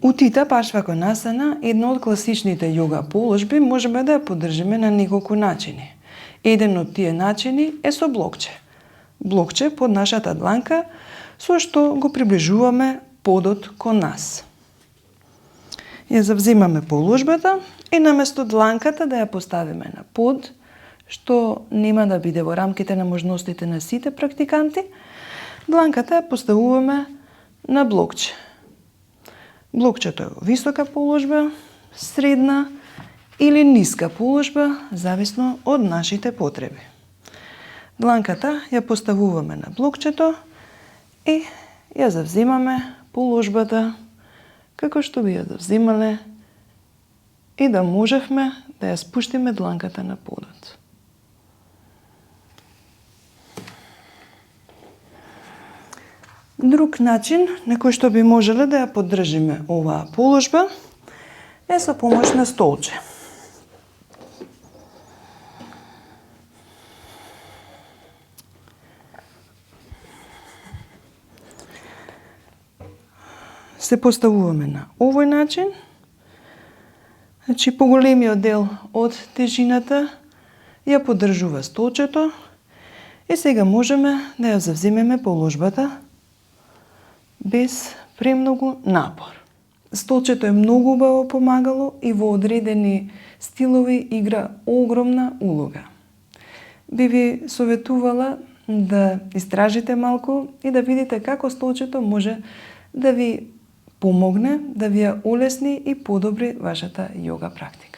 Утита Паршваконасана, една од класичните йога положби, можеме да ја поддржиме на неколку начини. Еден од тие начини е со блокче. Блокче под нашата дланка, со што го приближуваме подот кон нас. Ја завзимаме положбата и наместо дланката да ја поставиме на под, што нема да биде во рамките на можностите на сите практиканти, дланката ја поставуваме на блокче. Блокчето е висока положба, средна или ниска положба, зависно од нашите потреби. Дланката ја поставуваме на блокчето и ја завзимаме положбата како што би ја завзимале и да можевме да ја спуштиме дланката на подот. Друг начин на кој што би можеле да ја поддржиме оваа положба е со помош на столче. Се поставуваме на овој начин. Значи, поголемиот дел од тежината ја поддржува столчето и сега можеме да ја завземеме положбата без премногу напор. Столчето е многу убаво помагало и во одредени стилови игра огромна улога. Би ви советувала да истражите малку и да видите како столчето може да ви помогне, да ви ја улесни и подобри вашата йога практика.